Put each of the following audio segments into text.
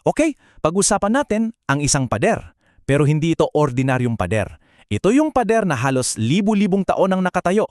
Okay, pag-usapan natin ang isang pader. Pero hindi ito ordinaryong pader. Ito yung pader na halos libu-libong taon ang nakatayo.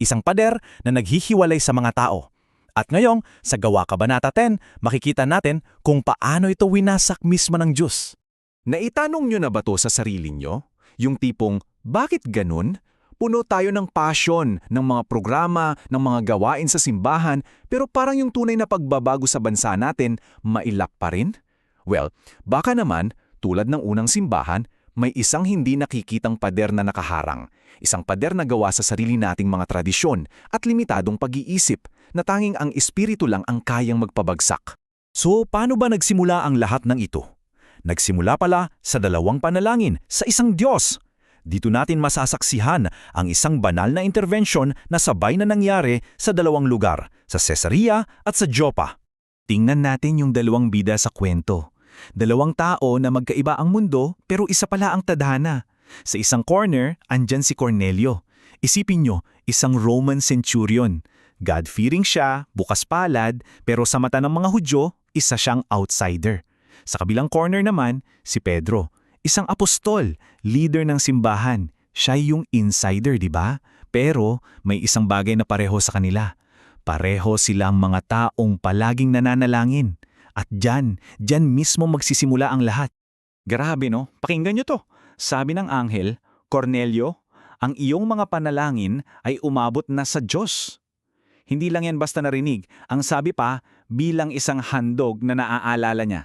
Isang pader na naghihiwalay sa mga tao. At ngayong, sa Gawa Kabanata 10, makikita natin kung paano ito winasak mismo ng Diyos. Naitanong nyo na ba to sa sarili nyo? Yung tipong, bakit ganun? Puno tayo ng passion, ng mga programa, ng mga gawain sa simbahan, pero parang yung tunay na pagbabago sa bansa natin, mailap pa rin? Well, baka naman, tulad ng unang simbahan, may isang hindi nakikitang pader na nakaharang. Isang pader na gawa sa sarili nating mga tradisyon at limitadong pag-iisip na tanging ang espiritu lang ang kayang magpabagsak. So, paano ba nagsimula ang lahat ng ito? Nagsimula pala sa dalawang panalangin sa isang Diyos. Dito natin masasaksihan ang isang banal na intervensyon na sabay na nangyari sa dalawang lugar, sa Caesarea at sa Joppa. Tingnan natin yung dalawang bida sa kwento. Dalawang tao na magkaiba ang mundo pero isa pala ang tadhana. Sa isang corner, andyan si Cornelio. Isipin nyo, isang Roman centurion. God-fearing siya, bukas palad, pero sa mata ng mga Hudyo, isa siyang outsider. Sa kabilang corner naman, si Pedro. Isang apostol, leader ng simbahan. Siya yung insider, di ba? Pero may isang bagay na pareho sa kanila. Pareho silang mga taong palaging nananalangin. At dyan mismo magsisimula ang lahat. Grabe no? Pakinggan nyo to. Sabi ng anghel, Cornelio, ang iyong mga panalangin ay umabot na sa Diyos. Hindi lang yan basta narinig. Ang sabi pa, bilang isang handog na naaalala niya.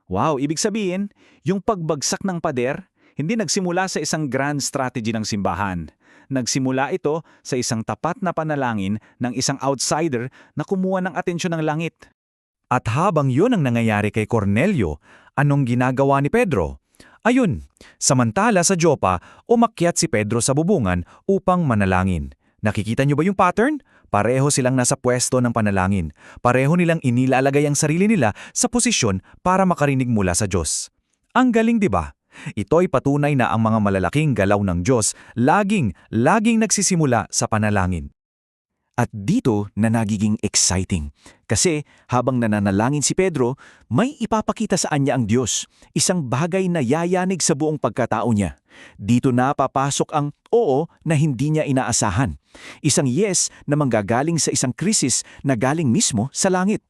Wow, ibig sabihin, yung pagbagsak ng pader, hindi nagsimula sa isang grand strategy ng simbahan. Nagsimula ito sa isang tapat na panalangin ng isang outsider na kumuha ng atensyon ng langit. At habang yun ang nangyayari kay Cornelio, anong ginagawa ni Pedro? Ayun, samantala sa Joppa, umakyat si Pedro sa bubungan upang manalangin. Nakikita niyo ba yung pattern? Pareho silang nasa pwesto ng panalangin. Pareho nilang inilalagay ang sarili nila sa posisyon para makarinig mula sa Diyos. Ang galing, di ba? Ito'y patunay na ang mga malalaking galaw ng Diyos laging nagsisimula sa panalangin. At dito na nagiging exciting. Kasi habang nananalangin si Pedro, may ipapakita sa kanya ang Diyos. Isang bagay na yayanig sa buong pagkatao niya. Dito na papasok ang oo na hindi niya inaasahan. Isang yes na manggagaling sa isang krisis na galing mismo sa langit.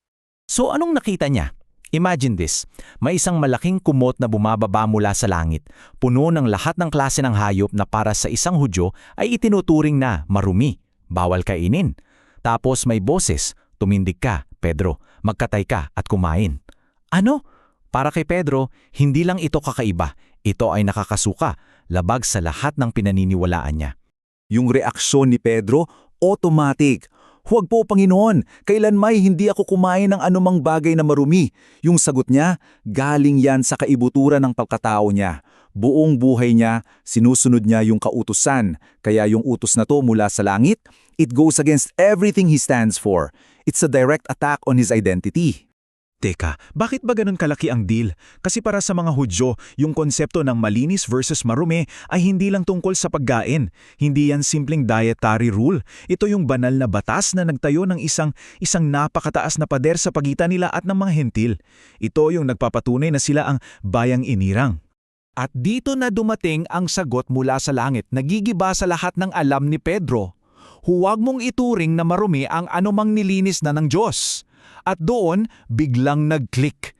So anong nakita niya? Imagine this, may isang malaking kumot na bumababa mula sa langit, puno ng lahat ng klase ng hayop na para sa isang Hudyo ay itinuturing na marumi. Bawal kainin. Tapos may boses, tumindig ka, Pedro, magkatay ka at kumain. Ano? Para kay Pedro, hindi lang ito kakaiba. Ito ay nakakasuka, labag sa lahat ng pinaniniwalaan niya. Yung reaksyon ni Pedro, automatic. Huwag po, Panginoon, kailan may hindi ako kumain ng anumang bagay na marumi. Yung sagot niya, galing yan sa kaibuturan ng pagkatao niya. Buong buhay niya, sinusunod niya yung kautusan. Kaya yung utos na to mula sa langit, it goes against everything he stands for. It's a direct attack on his identity. Teka, bakit ba ganun kalaki ang deal? Kasi para sa mga Hudyo, yung konsepto ng malinis versus marumi ay hindi lang tungkol sa pagkain. Hindi yan simpleng dietary rule. Ito yung banal na batas na nagtayo ng isang napakataas na pader sa pagitan nila at ng mga hentil. Ito yung nagpapatunay na sila ang bayang inirang. At dito na dumating ang sagot mula sa langit, nagigiba sa lahat ng alam ni Pedro. Huwag mong ituring na marumi ang anumang nilinis na ng Diyos. At doon, biglang nag-click.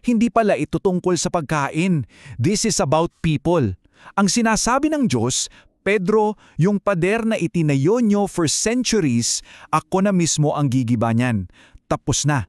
Hindi pala ito tungkol sa pagkain. This is about people. Ang sinasabi ng Diyos, Pedro, yung pader na itinayo nyo for centuries, ako na mismo ang gigiba niyan. Tapos na.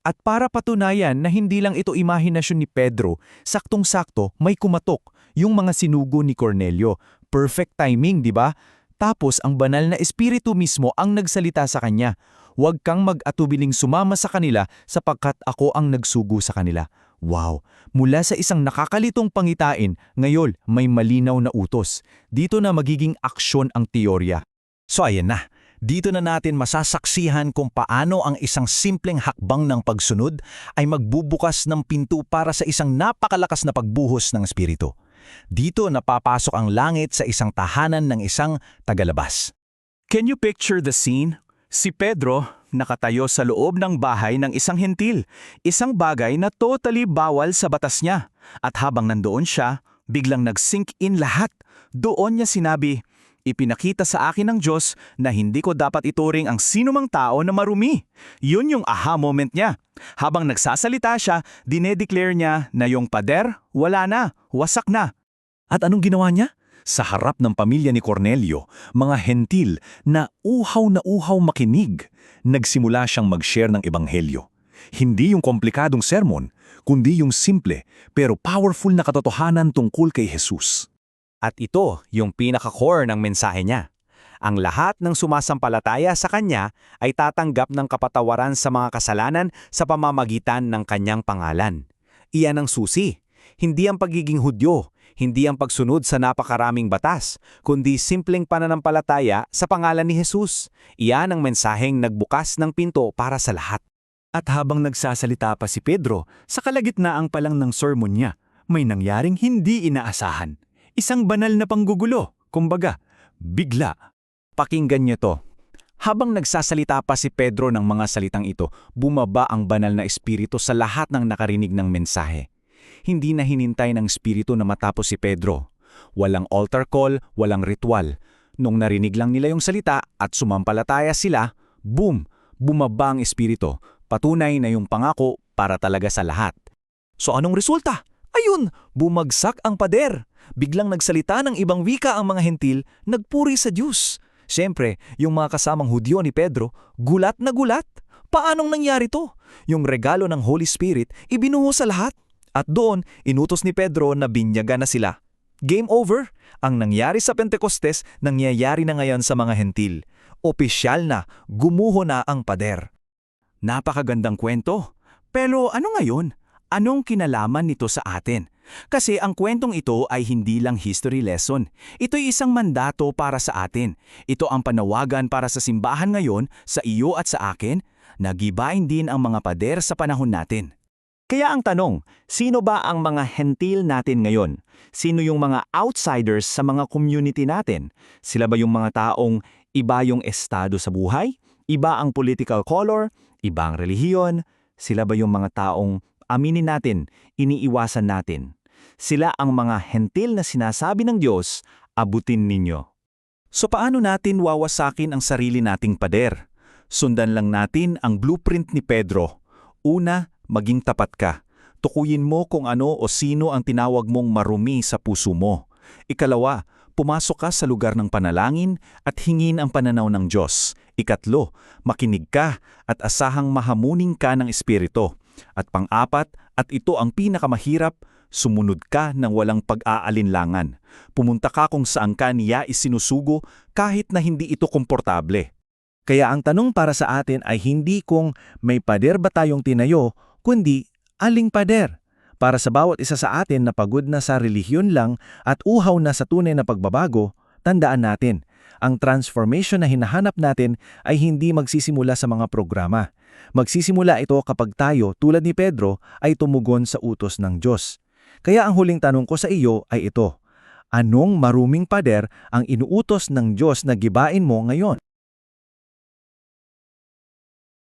At para patunayan na hindi lang ito imahinasyon ni Pedro, saktong-sakto may kumatok, yung mga sinugo ni Cornelio. Perfect timing, di ba? Tapos ang banal na espiritu mismo ang nagsalita sa kanya. Huwag kang mag-atubiling sumama sa kanila sapagkat ako ang nagsugo sa kanila. Wow! Mula sa isang nakakalitong pangitain, ngayon may malinaw na utos. Dito na magiging aksyon ang teorya. So ayan na. Dito na natin masasaksihan kung paano ang isang simpleng hakbang ng pagsunod ay magbubukas ng pinto para sa isang napakalakas na pagbuhos ng espiritu. Dito napapasok ang langit sa isang tahanan ng isang tagalabas. Can you picture the scene? Si Pedro, nakatayo sa loob ng bahay ng isang hentil, isang bagay na totally bawal sa batas niya. At habang nandoon siya, biglang nag-sink in lahat. Doon niya sinabi, "Ipinakita sa akin ng Diyos na hindi ko dapat ituring ang sinumang tao na marumi." Yun yung aha moment niya. Habang nagsasalita siya, dinedeclare niya na yung pader, wala na, wasak na. At anong ginawa niya? Sa harap ng pamilya ni Cornelio, mga hentil na uhaw makinig, nagsimula siyang mag-share ng ebanghelyo. Hindi yung komplikadong sermon, kundi yung simple pero powerful na katotohanan tungkol kay Jesus. At ito yung pinaka-core ng mensahe niya. Ang lahat ng sumasampalataya sa kanya ay tatanggap ng kapatawaran sa mga kasalanan sa pamamagitan ng kanyang pangalan. Iyan ang susi, hindi ang pagiging Hudyo, hindi ang pagsunod sa napakaraming batas, kundi simpleng pananampalataya sa pangalan ni Jesus. Iyan ang mensaheng nagbukas ng pinto para sa lahat. At habang nagsasalita pa si Pedro, sa kalagitnaan pa lang ng sermon niya, may nangyaring hindi inaasahan. Isang banal na panggugulo, kumbaga, bigla. Pakinggan niyo to. Habang nagsasalita pa si Pedro ng mga salitang ito, bumaba ang banal na espiritu sa lahat ng nakarinig ng mensahe. Hindi na hinintay ng espiritu na matapos si Pedro. Walang altar call, walang ritual. Nung narinig lang nila yung salita at sumampalataya sila, boom! Bumaba ang espiritu. Patunay na yung pangako para talaga sa lahat. So anong resulta? Ayun! Bumagsak ang pader! Biglang nagsalita ng ibang wika ang mga hentil, nagpuri sa Diyos. Siyempre, yung mga kasamang Hudyo ni Pedro, gulat na gulat. Paanong nangyari to? Yung regalo ng Holy Spirit, ibinuhos sa lahat. At doon, inutos ni Pedro na binyagan na sila. Game over! Ang nangyari sa Pentecostes, nangyayari na ngayon sa mga hentil. Opisyal na, gumuho na ang pader. Napakagandang kwento. Pero ano ngayon? Anong kinalaman nito sa atin? Kasi ang kwentong ito ay hindi lang history lesson. Ito'y isang mandato para sa atin. Ito ang panawagan para sa simbahan ngayon, sa iyo at sa akin, na gibain din ang mga pader sa panahon natin. Kaya ang tanong, sino ba ang mga hentil natin ngayon? Sino yung mga outsiders sa mga community natin? Sila ba yung mga taong iba yung estado sa buhay? Iba ang political color? Iba ang relihiyon? Sila ba yung mga taong aminin natin, iniiwasan natin? Sila ang mga hentil na sinasabi ng Diyos, abutin ninyo. So paano natin wawasakin ang sarili nating pader? Sundan lang natin ang blueprint ni Pedro. Una, maging tapat ka. Tukuyin mo kung ano o sino ang tinawag mong marumi sa puso mo. Ikalawa, pumasok ka sa lugar ng panalangin at hingin ang pananaw ng Diyos. Ikatlo, makinig ka at asahang mahamuning ka ng Espiritu. At pang-apat, at ito ang pinakamahirap, sumunod ka ng walang pag-aalinlangan. Pumunta ka kung saan ka niya isinusugo kahit na hindi ito komportable. Kaya ang tanong para sa atin ay hindi kung may pader ba tayong tinayo, kundi aling pader. Para sa bawat isa sa atin na pagod na sa relihiyon lang at uhaw na sa tunay na pagbabago, tandaan natin, ang transformation na hinahanap natin ay hindi magsisimula sa mga programa. Magsisimula ito kapag tayo, tulad ni Pedro, ay tumugon sa utos ng Diyos. Kaya ang huling tanong ko sa iyo ay ito, anong maruming pader ang inuutos ng Diyos na gibain mo ngayon?